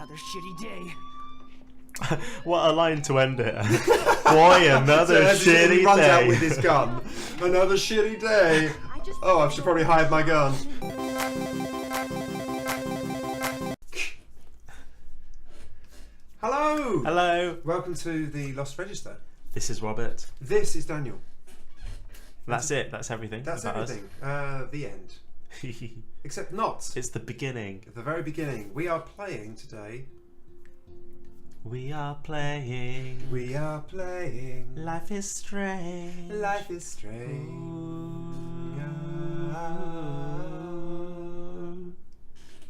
Another shitty day. What a line to end it. Boy, another So shitty he runs day. out with his gun. Another shitty day. Oh, I should probably hide my gun. Hello. Hello. Welcome to the Lost Register. This is Robert. This is Daniel. That's it. That's everything. That's about everything. The end. us. Except not. It's the beginning. At the very beginning. We are playing today. We are playing. We are playing. Life is strange. Life is strange.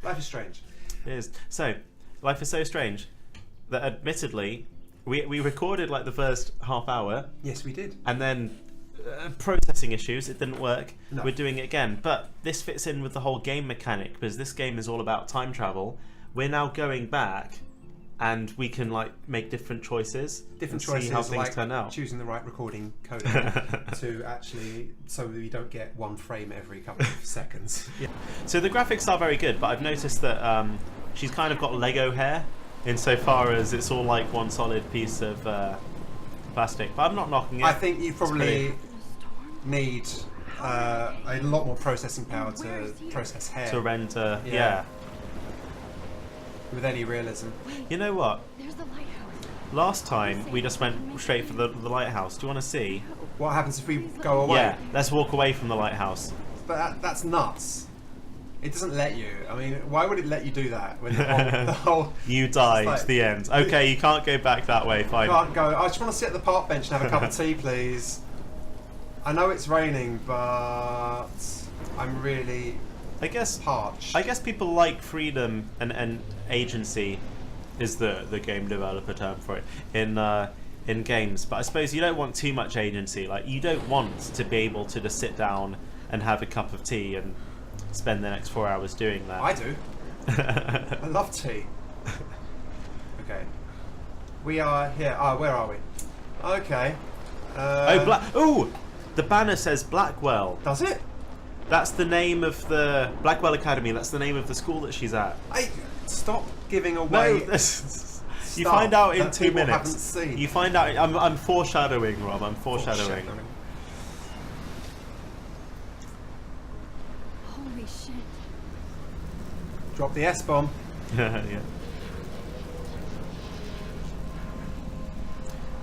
Life is strange. It is. So, life is so strange that admittedly, we recorded like the first half hour Yes, we did. and then processing issues, it didn't work. No. We're doing it again. But this fits in with the whole game mechanic because this game is all about time travel. We're now going back and we can like make different choices. Different and choices, see how things like turn out. choosing the right recording code to actually, so we don't get one frame every couple of seconds. Yeah. So the graphics are very good, but I've noticed that she's kind of got Lego hair insofar as it's all like one solid piece of plastic. But I'm not knocking it. I think you It's probably need a lot more processing power to process hair to render. Yeah. Yeah. with any realism. You know what? There's the lighthouse. Last time we just went straight for the lighthouse. Do you want to see? What happens if we go away? Yeah. Let's walk away from the lighthouse. But that's nuts. It doesn't let you. I mean, why would it let you do that when the whole You died. like- the end. Okay, you can't go back that way. Fine. can't go. I just want to sit at the park bench and have a cup of tea, please. I know it's raining, but I'm really I guess parched. people like freedom and agency is the game developer term for it in games. But I suppose you don't want too much agency. Like you don't want to be able to just sit down and have a cup of tea and spend the next 4 hours doing that. I do. I love tea. Okay. We are here. Ah, where are we? Okay. Oh, the banner says Blackwell. Does it? That's the name of the Blackwell Academy. That's the name of the school that she's at. Stop giving No, away. you stuff find out in that 2 people minutes. haven't seen. You find out. I'm foreshadowing, Rob. I'm foreshadowing. Holy shit. Drop the S bomb. Yeah.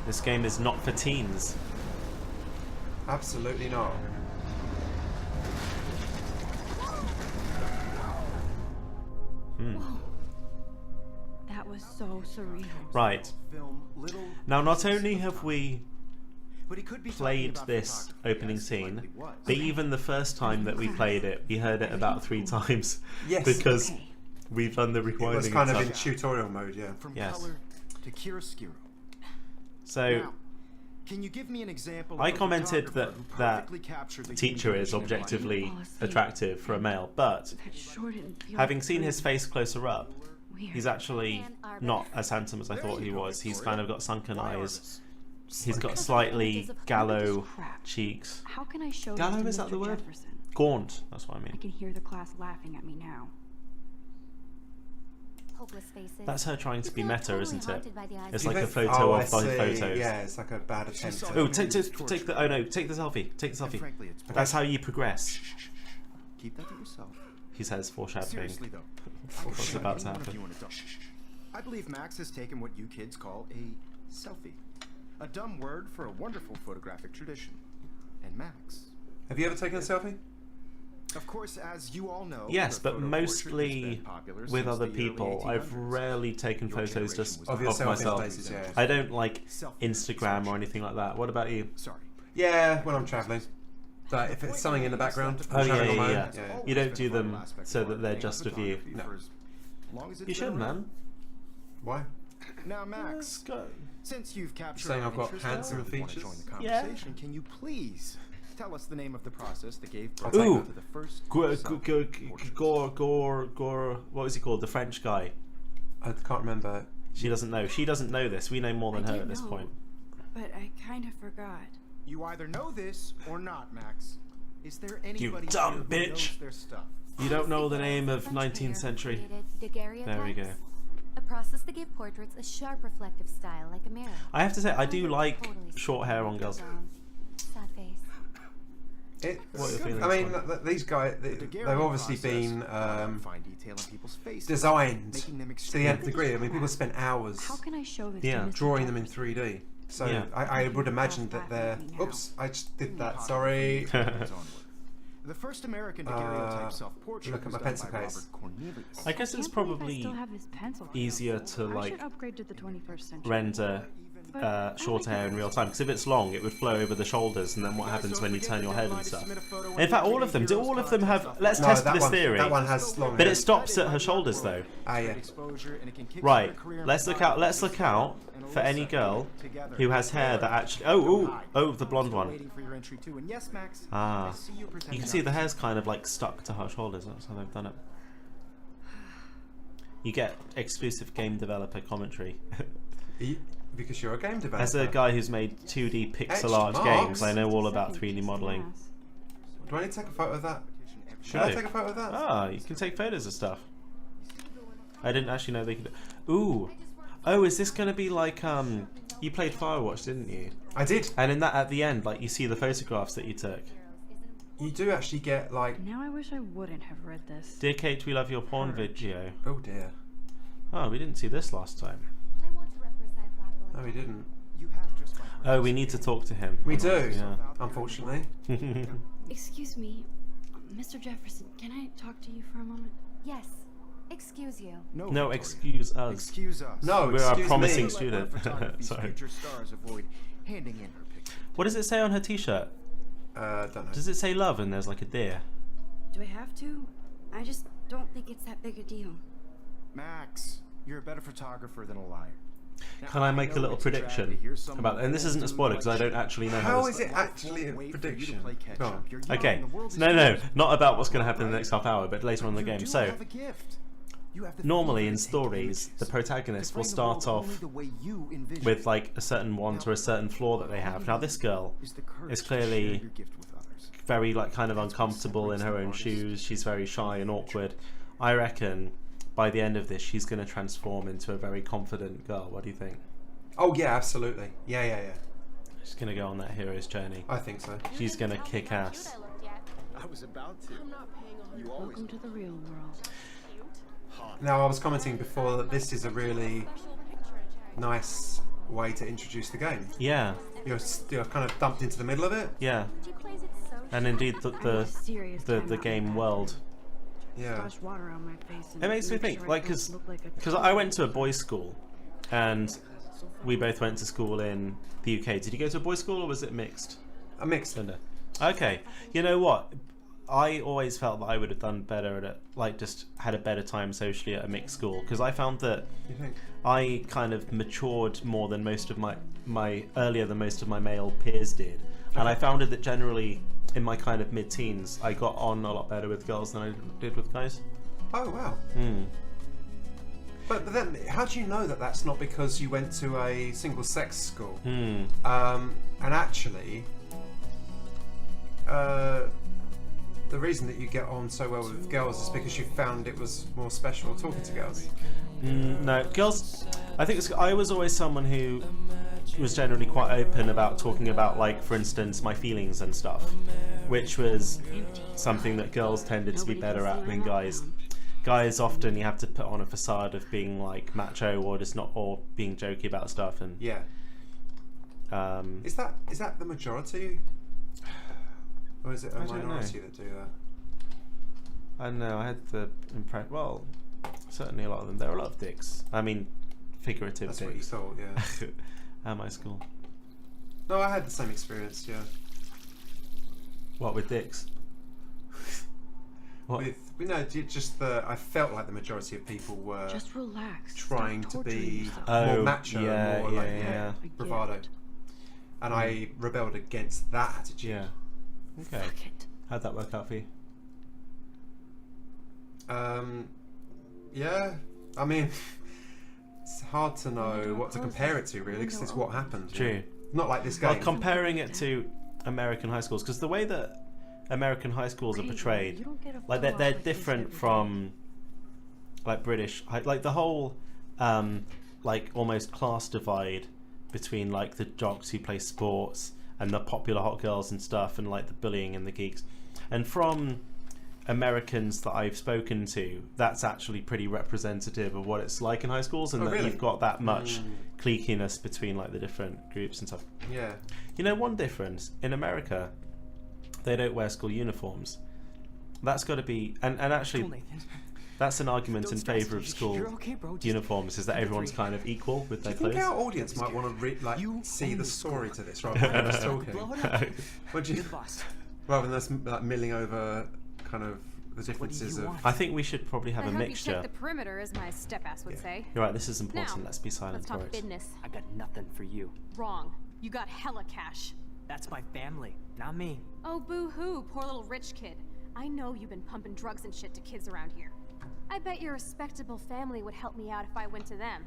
This game is not for teens. Absolutely not. That was so surreal. Right. Now, not only have we played this opening scene, but even the first time that we played it, we heard it about 3 times. Yes. Because we've done the rewinding. It was kind of and in stuff. tutorial mode, yeah. From Yes. color to chiaroscuro. So Now, can you give me an example? I of a commented photographer that who that perfectly captured the teacher human is condition in objectively Oh, I see. attractive for a male, but That sure didn't feel having seen good. his face closer up, Weird. he's actually not as handsome as I thought he was. He's kind of got sunken eyes. He's got slightly gallow cheeks. How can I show Gallow, this is to that the Mr. word? Jefferson? Gaunt, that's what I I mean. can hear the class laughing at me now. Hopeless faces. That's her trying to be You feel meta, totally isn't it? haunted by the eyes It's of like a the- photo I of by see. photos. Yeah, it's like a bad attempt. saw to- Oh, it. take the oh no, take the selfie. Take the And selfie. frankly, it's That's how you progress. Keep that to yourself. He says, foreshadowing. Seriously though, What's about to any one of happen? you an adult. I believe Max has taken what you kids call a selfie, a dumb word for a wonderful photographic tradition. And Max, Have you ever taken a selfie? of course, as you all know, Yes, the but photo portrait has mostly been popular with since other the early people. I've 1800s. rarely taken Your photos generation just was Of of yourself in myself. places, yeah. I don't like Selfie Instagram or anything like that. What about you? Sorry. Yeah, when I'm travelling. But if it's something in the background, Oh, I'm yeah, travelling on yeah, my own, yeah. yeah. You don't do them so that they're just of you. No. You should, man. Why? Now, Let's Max, go. since you've captured Saying our I've got interest handsome and want to features? join the Yeah. conversation, can you please tell us the name of the process that gave I'll birth take Ooh. to the first Gore, self-portraits? Gore, what was he called? The French guy. I can't remember. She doesn't know. She doesn't know this. We know more than I her do at this know. point. But I kind of forgot. You either know this or not, Max. Is there anybody dumb here who bitch. knows their stuff? You don't know the name of 19th century. There we go. A process that gave portraits a sharp reflective style like a mirror. I have to say, I do Totally like short hair on girls. wrong. Sad face. What are your feelings I mean, on these guys, The they've Daguerrean obviously process been allowed fine detail in people's faces, designed making them to the nth extremely degree. I mean, people spent hours How can I show this Yeah. to Mr. drawing them in Jefferson? 3D. So Yeah. I would imagine that they're. Oops, I just did that. Sorry. The first American daguerreotype self-portrait look at was my done pencil by case. Robert Cornelius. I guess it's Can't believe I probably still have this pencil. easier to I like should upgrade to the 21st century. render But I shorter like hair in this. real time, because if it's long it would flow over the shoulders, and then what Guys, happens don't when you forget turn the your head deadline and to stuff. submit a photo In fact, all of them, do Heroes all of them have, contest. let's No, test that this one, theory, that one has long but hair. it stops at her shoulders though. Ah, yeah. Exposure, and it can kickstart Right, a career in let's look out and for any Alyssa girl together. who has hair that actually, oh, the blonde one. Waiting for your entry too. And yes, Max, Ah, I see you you pretending can see not the to hair's kind of like stuck to her shoulders, that's how they've done it. You get exclusive game developer commentary. Because you're a game developer. As a guy who's made 2D pixel Extra art marks. games, I know all about Second 3D piece of modeling. glass. Do I need to take a photo of that? Should Oh. I take a photo of that? Ah, you can take photos of stuff. I didn't actually know they could. Ooh, oh, is this gonna be like you played Firewatch, didn't you? I did. And in that, at the end, like you see the photographs that you took. You do actually get like. Now I wish I wouldn't have read this. Dear Kate, we love your porn video. Oh dear. Oh, we didn't see this last time. I want to represent Black No, we didn't. You have just my Oh, we need to talk to him. We do. Yeah. Unfortunately. Excuse me, Mr. Jefferson, can I talk to you for a moment? Yes. Excuse you. No, Victoria. excuse us. Excuse us. No, We're a excuse promising me. student. Let one of photography's Sorry. future stars avoid handing in her picture. What does it say on her t-shirt? Don't know. Does it say love and there's like a deer? Do I have to? I just don't think it's that big a deal. Max, you're a better photographer than a liar. Now, Can I make a know little it's a drag prediction to hear someone about? And this go isn't a through spoiler because I much don't actually know How this. is it Life actually won't a wait for you to prediction? play catch Go up. on. You're young Okay, and the world is no, yours. not about what's going to happen in the Right? next half hour, but later on in the You game. do So, have a gift. You have the normally fever in to take stories, the images. protagonist To will frame the start world only off the way you envision with it. like a certain want or a certain flaw that they have. Now, this girl Is the courage is to share clearly your gift with others. very like kind of uncomfortable in her own shoes. She's very shy and awkward. I reckon by the end of this, she's going to transform into a very confident girl. What do you think? Oh yeah, absolutely. Yeah. She's going to go on that hero's journey. I think so. She's going to kick ass. I was about to. You always Welcome to the real world. Now I was commenting before that this is a really nice way to introduce the game. Yeah, You're kind of dumped into the middle of it. yeah. And indeed, the game world. Yeah. Splash water on my face and It makes me make think, sure I like, don't look like a because I went to a boys' school, and we both went to school in the UK. Did you go to a boys' school or was it mixed? A mix. Linda? Okay. You know what? I always felt that I would have done better at it, like just had a better time socially at a mixed school, because I found that You think? I kind of matured more than most of my earlier than most of my male peers did, and I found it that generally in my kind of mid-teens I got on a lot better with girls than I did with guys. Oh wow. Hmm. But then, how do you know that that's not because you went to a single-sex school? Hmm. And actually, the reason that you get on so well with girls is because you found it was more special talking to girls. No, girls. I think I was always someone who was generally quite open about talking about, like, for instance, my feelings and stuff, which was something that girls tended to be better at than guys. Guys often you have to put on a facade of being like macho or just not, or being jokey about stuff, and Yeah. Is that the majority, or is it a I don't know. minority that do that? I don't know. I had the impression. Well, certainly a lot of them. There are a lot of dicks. I mean, figurative That's what you dicks. thought, yeah. At my school. No, I had the same experience, yeah. What with dicks? What? Just I felt like the majority of people were Just relax. trying Stop to torturing be yourself. more macho, yeah, more yeah, like yeah. I get bravado, it. and I rebelled against that attitude. Yeah. Okay. Fuck it. How'd that work out for you? Yeah. I mean, it's hard to know what to compare it to, really, because it's what happened. you know. True. Not like this Well, game. comparing it to American high schools, because the way that American high schools are Hey, portrayed, you don't get a like photo they're op like this different every day. from like British, like the whole like almost class divide between like the jocks who play sports and the popular hot girls and stuff, and like the bullying and the geeks. And from Americans that I've spoken to, that's actually pretty representative of what it's like in high schools, and Oh, that really? you've got that much cliquiness between like the different groups and stuff. Yeah. You know, one difference in America, they don't wear school uniforms. That's got to be, and actually, that's an argument in favour of school uniforms, is that everyone's kind of equal with Do their you think clothes. our audience might want to see the story to this rather than just talking? What do you, rather than us like milling over kind of the differences of. I think we should probably have I a hope you mixture. check the perimeter, as my step-ass would say. You're right, this is important. Now, Let's be silent Let's for talk it. business. I got nothing for you. Wrong. You got hella cash. That's my family, not me. Oh, boo-hoo, poor little rich kid. I know you've been pumping drugs and shit to kids around here. I bet your respectable family would help me out if I went to them.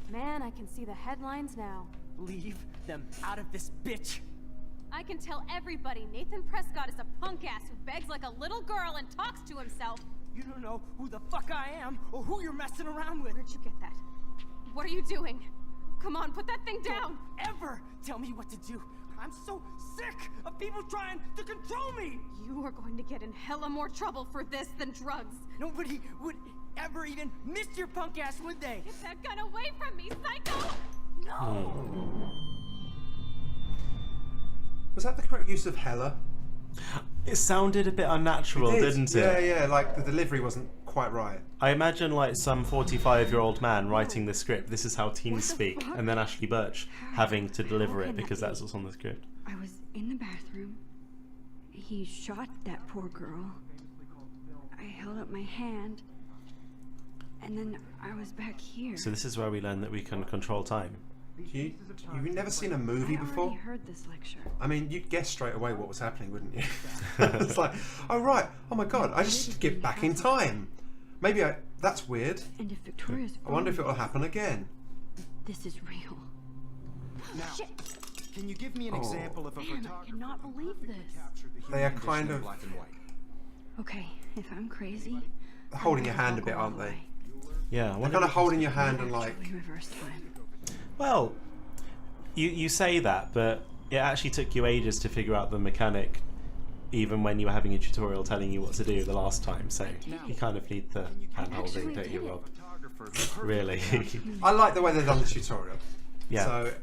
Man, I can see the headlines now. Leave them out of this bitch. I can tell everybody Nathan Prescott is a punk ass who begs like a little girl and talks to himself. You don't know who the fuck I am or who you're messing around with. Where'd you get that? What are you doing? Come on, put that thing down! Ever tell me what to do. I'm so sick of people trying to control me. You are going to get in hella more trouble for this than drugs. Nobody would ever even miss your punk ass, would they? Get that gun away from me, psycho! No. Was that the correct use of hella? It sounded a bit unnatural, didn't it? Yeah, yeah, like the delivery wasn't quite right. I imagine like some 45-year-old man writing the script. This is how teens speak, and then Ashley Birch having to deliver it because that's what's on the script. I was in the bathroom. He shot that poor girl. I held up my hand. And then I was back here. So this is where we learn that we can control time. You've never seen a movie I before? already heard this lecture. I mean, you'd guess straight away what was happening, wouldn't you? It's like, oh right, oh my god, I just get back in time. Maybe that's weird. And if Victoria's I wonder if it will happen again. this is real. Now, Shit. can you give me an Oh. example of a Man, I photographer cannot believe who this. captured the They human are condition kind in of- black and white? Okay, if I'm crazy, They're holding I'm your gonna hand a go bit, all aren't the they? way. Yeah. I They're wonder kind of if- holding your hand and like, Actually reverse time. Well, you say that, but it actually took you ages to figure out the mechanic, even when you were having a tutorial telling you what to do the last time. So you kind of need the hand holding, don't you, Rob? Photographer who perfectly Really? captured I like the way they've done the tutorial. Yeah. So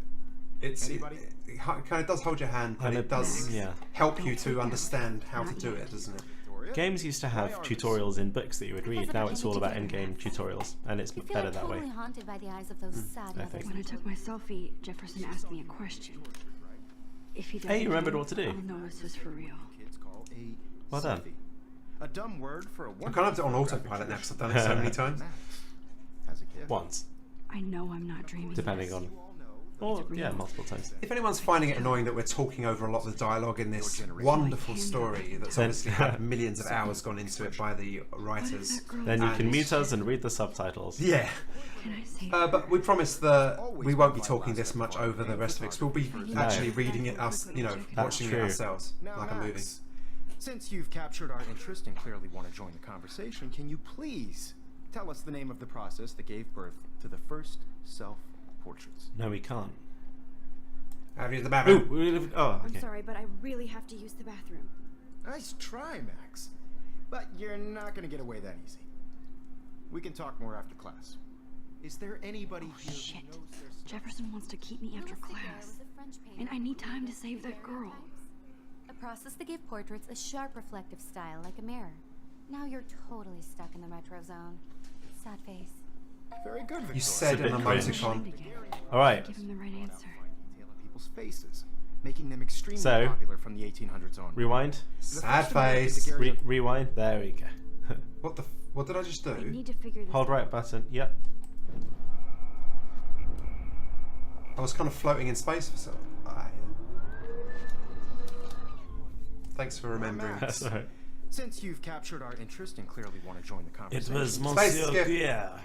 it Anybody? kind of does hold your hand, and it does Yeah. help you to understand how to do it, doesn't it? Victoria. Games used to have tutorials in books that you would read. Now it's all about in-game tutorials, and it's You feel better like that way. totally haunted by the eyes of those sad I mothers. think. When I took my selfie, Jefferson asked me a question. If he doesn't Hey, you remembered do what to do. I'll know this is for real. Kids call a Well done. selfie. A dumb word for a I kind of have it on wonderful autopilot now because I've photographic done it so many times. tradition. As a kid. Once, I know I'm not dreaming. depending this. on, You all know or yeah, multiple times. If anyone's finding it annoying that we're talking over a lot of the dialogue in this wonderful story that's Then- obviously had millions of hours gone into it by the What if writers, that girl Then you And- can mute us and read the subtitles. yeah. Can I say But we promise that we won't be talking this much over the rest of it. 'Cause we'll be actually reading it us, That's watching true. it ourselves Now, like a movie. Max, since you've captured our interest and clearly want to join the conversation, can you please tell us the name of the process that gave birth to the first self-portraits? No, we can't. Have you the Ooh, Batman? oh, I'm okay. sorry, but I really have to use the bathroom. Nice try, Max. But you're not going to get away that easy. We can talk more after class. Is there anybody here Shit. who knows their stuff? Jefferson wants to keep me after Louis Daguerre class. was a French painter And I need who time to used save that girl. stereotypes. A process that gave portraits a sharp reflective style like a mirror. Now you're totally stuck in the retro zone. Sad face. Very good, Victoria. You said It's a an bit cringe. emoticon. All right. Give him the right answer. Detail of people's faces, making them extremely So- popular from the 1800s on. Rewind. Sad first American face. Daguerrean- Rewind. There we go. What did I just I do? need to figure this Hold out. right button. Yep. I was kind of floating in space for some. Thanks for remembering. Max. That's all right. Since you've captured our interest and clearly want to join the It conversation, was Space Monsieur skip. Guerre,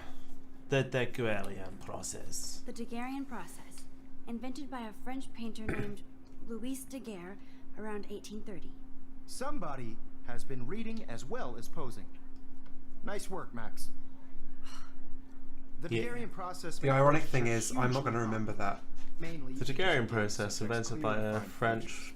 the Daguerrean process. The Daguerrean process, invented by a French painter named Louis Daguerre around 1830. somebody has been reading as well as posing. Nice work, Max. The Yeah. Daguerrean process. The ironic thing is, I'm not going to remember that. Mainly, The Daguerrean process, invented by a French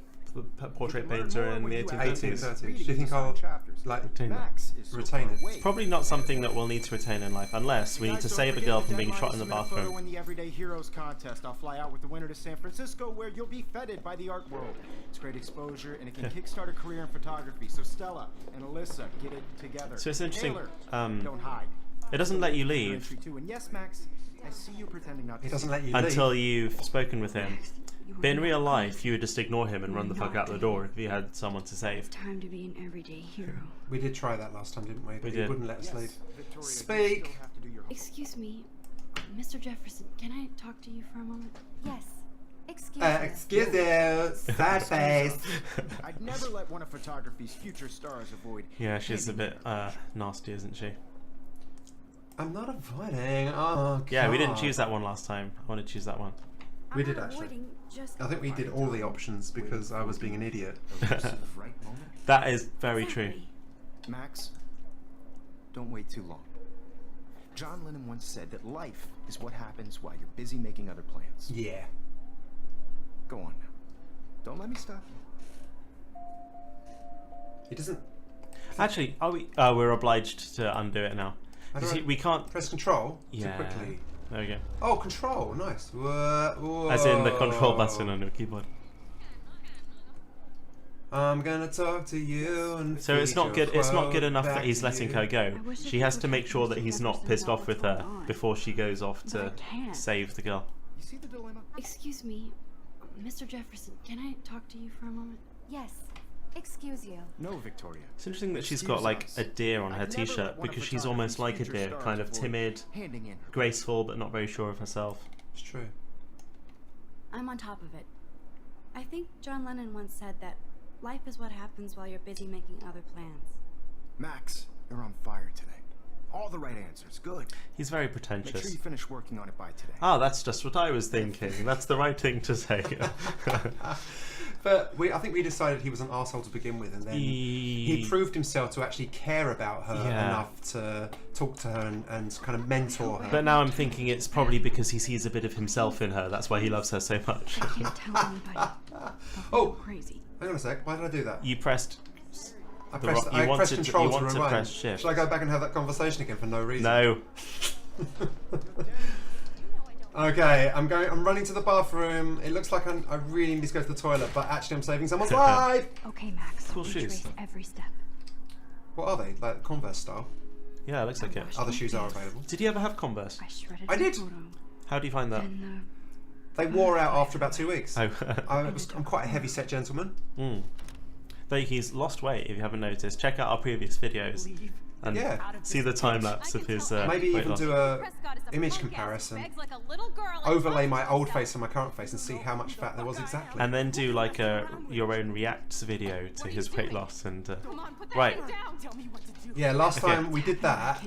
portrait painter in the 1830s. 1830s. Do you think I'll like retain it? It's probably not something that we'll need to retain in life, unless we need to save a girl from being shot in the bathroom. In the Everyday Heroes contest, I'll fly out with the winner to San Francisco, where you'll be feted by the art world. It's great exposure, and it can kickstart a career in photography. So Stella and Alyssa, get it together. So it's interesting, Taylor, don't hide. It doesn't let you Your leave entry too. And yes, Max, I see you pretending not to. He doesn't see. let you leave. until you've spoken with him. You But in are real not life, you would just ignore him and run the fuck Not out the door if you had someone to save. time to be an everyday hero. We did try that last time, didn't we? But We he did. wouldn't let us Yes, leave. Victoria, you Speak. still have to do your homework. Excuse me, Mr. Jefferson, can I talk to you for a moment? Yes. Excuse me. Excuse you, sad face. I'd never let one of photography's future stars avoid. Yeah, she's a handing bit you her nasty, isn't she? I'm not avoiding. Oh, Yeah, we didn't God. choose that one last time. I want to choose that one. We I'm did not actually. avoiding, just I think we did all the options because I was being an idiot. right moment. That is very true. Exactly. Max, don't wait too long. John Lennon once said that life is what happens while you're busy making other plans. Yeah. Go on now. Don't let me stop you. He doesn't Actually, are we? We're obliged to undo it now. How You do see, I- we can't. press control Yeah. too quickly. There we go. Oh, control. Nice. Whoa. As in the control button on your keyboard. I'm gonna talk to you and So it's feed not your good. It's not good quote enough that back he's to letting you. her go. I wish She that has people to make could sure see that he's Mr. not Jefferson pissed know off with what's her going on. before she goes off But I to can't. save the girl. You see the dilemma? Excuse me, Mr. Jefferson, can I talk to you for a moment? Yes. Excuse you. No, Victoria. It's interesting that she's Excuse got like us. a deer on her I'd never let t-shirt one of because she's almost like a photography's deer, future kind of stars timid, avoid handing in her graceful, but not very sure of herself. It's true. I'm on top of it. I think John Lennon once said that life is what happens while you're busy making other plans. Max, you're on fire today. All the right answers. Good. He's very Make sure pretentious. you finish working on it by today. Ah, that's just what I was thinking. That's the right thing to say. But I think we decided he was an arsehole to begin with, and then he He- proved himself to actually care about her Yeah. enough to talk to her and kind of mentor her. But now I'm thinking it's probably because he sees a bit of himself in her. That's why he loves her so much. I can't tell anybody. They'll Oh. go crazy. Hang on a sec. Why did I do that? You pressed. I the pressed, ro- you I wanted pressed to- control you to want to rewind. press shift. Should I go back and have that conversation again for no reason? No. Okay, I'm running to the bathroom. It looks like I really need to go to the toilet, but actually I'm saving someone's life. Okay, Max. Cool retrace shoes. every step. What are they? Like Converse style? Yeah, it looks like it. Other shoes are available. Did you ever have Converse? I shredded I the did. photo, How do you find that? and They wore out after about 2 weeks. Oh. I'm quite a heavy set gentleman. Though he's lost weight, if you haven't noticed. Check out our previous videos and Yeah. see the time lapse of his Maybe weight even loss. do a Prescott is a image punk-ass who comparison. begs like a little girl and Overlay my punches old himself. face and my current face and see how much fat there was exactly. And then do like a your own reacts video to his weight loss and Come on, put that right. thing down. Tell me what to do. Yeah, last Okay. time we did that,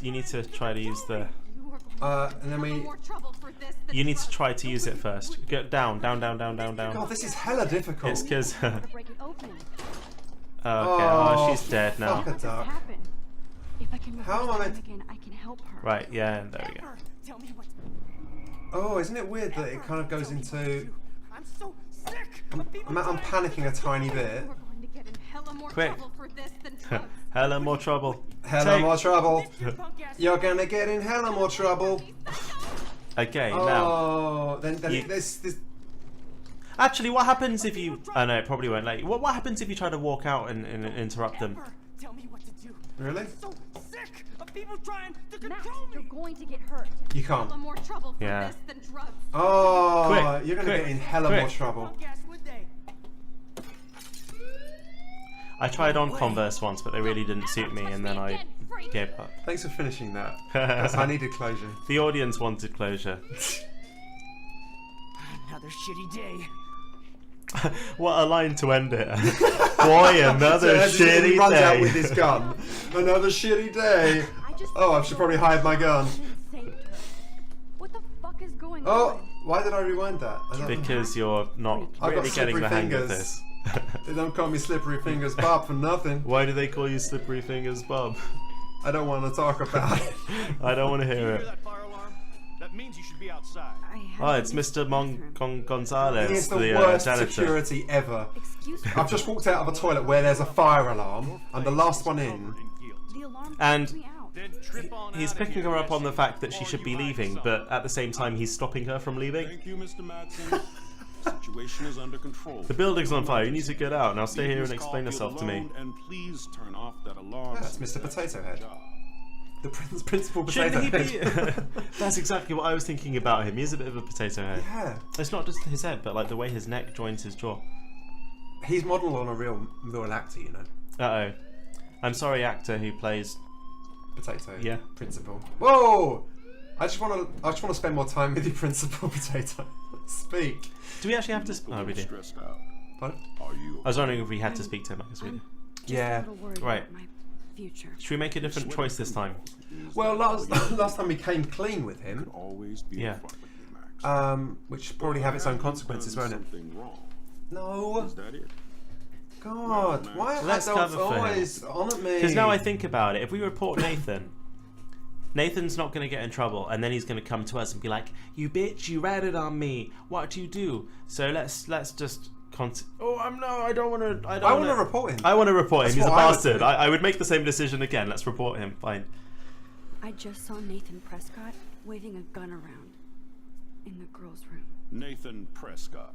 You need to try to use the. You are going to and then have we. more trouble for this than You need to drugs. try to use it first. Get down. God, this is hella difficult. It's because. I'm gonna break it open. Okay. Oh, she's dead now. fuck a what does duck. happen? If I can How reverse am I time meant- again, I can help her. Right. Yeah. There we go. Amber, tell me what. Oh, isn't it weird that it kind of goes into. I'm so sick. I'm, of people I'm trying panicking a tiny bit. We're going to get in hella more Quick. trouble for this than drugs. Hella more trouble. Hella Take- more trouble. your punk ass. You're gonna get in hella more trouble. Okay. Now. Oh, then You- this. Actually, what happens if you? Oh no, it probably won't let you. What happens if you try to walk out and interrupt them? Amber, tell me what to do. Really? I'm so sick of people trying to Max, control you're me. going to get hurt. You can't. Hella more trouble for Yeah. this than drugs. Oh, Quick, you're gonna quick, get in hella quick. more trouble. Punk ass, would they? I tried on Converse once, but they really didn't suit me, and then I gave up. Thanks for finishing that. 'Cause I needed closure. The audience wanted closure. Another shitty day. What a line to end it. Boy, another So as he shitty runs day. out with his gun. Another shitty day. I just Oh, I should probably hide my gun. saved her. What the fuck is going Oh, on? why did I rewind that? I don't know. Because you're not I've got really getting slippery the hang of fingers. this. They don't call me Slippery Fingers Bob for nothing. Why do they call you Slippery Fingers Bob? I don't want to talk about it. I don't want to hear it. That fire alarm That means you should be outside. Oh, it's Mr. Gonzalez, He is the the worst janitor. security ever. Excuse me. I've just walked out of a toilet where there's a fire alarm. I'm the last one in. The alarm And freaked me out. Then trip on He's out of picking here her up on the as fact that she before should be you hide leaving, some. but at the same time he's stopping her from leaving. Thank you, Mr. Madsen. Situation is under control. The building's on fire, you need to get out. Now stay Leave here Miss and explain Caulfield yourself to me. alone, and please turn off that alarm. That's Mr. Potato Head. Job. The principal potato Shouldn't he be? head. That's exactly what I was thinking about him. He's a bit of a potato head. Yeah. It's not just his head, but like the way his neck joins his jaw. He's modelled on a real actor, you know. Uh-oh. I'm sorry, actor who plays... Potato. Yeah. Principal. Whoa! I just want to spend more time with you, Principal Potato. Speak. Do we actually have to... You look a Oh, we little do. stressed out. What? Are you? I was wondering if we had to speak to him. I guess we do. Just Yeah. a little worried Right. about my future. Should we make a different choice this time? Well, last time we came clean with him, Always be Yeah. upfront with me, Max. which probably have its own consequences, won't it? Something wrong. No. Is that it? God, why are Let's adults cover for him. always on at me? Because now I think about it, if we report Nathan, Nathan's not going to get in trouble, and then he's going to come to us and be like, "You bitch, you ratted on me. What do you do?" So let's just I don't want to. I want to report him. I want to report him. That's He's a what I would bastard. do. I would make the same decision again. Let's report him. Fine. I just saw Nathan Prescott waving a gun around in the girls' room. Nathan Prescott.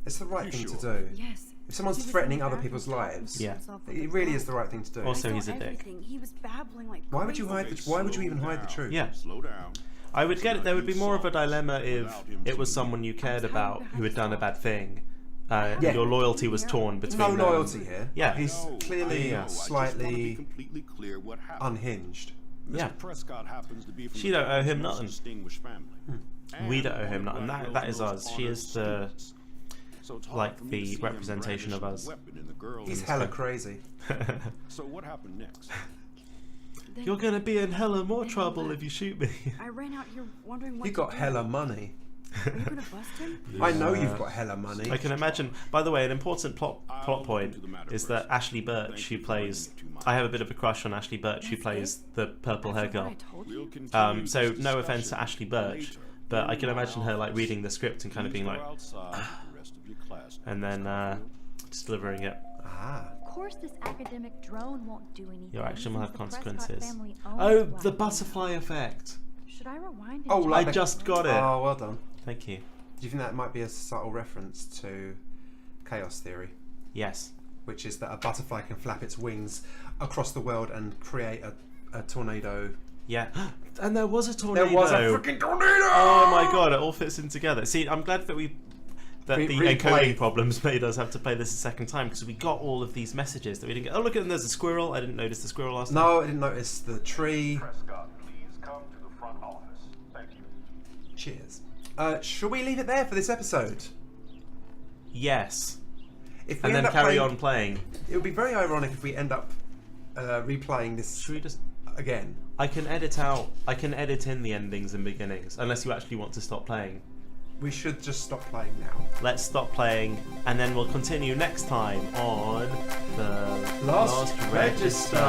It's the right You thing sure? to do. Yes. If someone's He was threatening in the other bathroom people's talking lives, to Yeah. himself with it a really gun. is the right thing to do. Also, I he's saw a dick. everything. He was babbling like Why would you crazy. hide the? Why would you even hide the truth? Yeah. Slow down. I would get it. There would be more of a dilemma if Without him it was seeing someone you cared telling about you how who had to done a stop. bad thing. And Yeah. your loyalty was torn There's between no them. loyalty here. Yeah. He's No, clearly I know. I just slightly wanna be completely clear what happened. unhinged. Mr. Yeah. Prescott happens to be from She the don't owe him family's nothing. distinguished family. We And don't owe him one of nothing. our That is girls' us. She honored is the students. So it's hard like for me the to see him representation of brandishing a us. weapon in the girls' He's room. hella crazy. So what happened next? Then You're gonna be in hella more trouble if you shoot me. I ran out here wondering what You to got do. hella money. Are you gonna bust him? I know you've got hella money. I can imagine. By the way, an important plot I'll point look into the matter is that first. Ashley Birch, Thank who you for plays, bringing me to I my have a bit of a crush on Ashley Birch, who That's plays the purple hair After what girl. I told We'll you? continue So this no offense to discussion Ashley Birch, later. but I can In my imagine her like office. reading the script and kind of being Please like, go outside with the rest of your class and then just delivering it. Ah. Of course, this academic drone won't do anything. Your action will have since the Prescott consequences. family owns Oh, Black the Widow. butterfly effect. Should I rewind? and Oh, check like I the just drone? got it. Oh, well done. Thank you. Do you think that might be a subtle reference to chaos theory, Yes. which is that a butterfly can flap its wings across the world and create a tornado? Yeah. And there was a tornado. There was a freaking tornado! Oh my god, it all fits in together. See, I'm glad that the replayed. encoding problems made us have to play this a second time because we got all of these messages that we didn't get. Oh, look at them, there's a squirrel. I didn't notice the squirrel last time. No, I didn't notice the tree. Prescott, please come to the front office. Thank you. Cheers. Shall we leave it there for this episode? Yes. If we And end then up carry playing- on playing. It would be very ironic if we end up replaying this Should we just... again. I can edit in the endings and beginnings, unless you actually want to stop playing. We should just stop playing now. Let's stop playing, and then we'll continue next time on the Lost Register.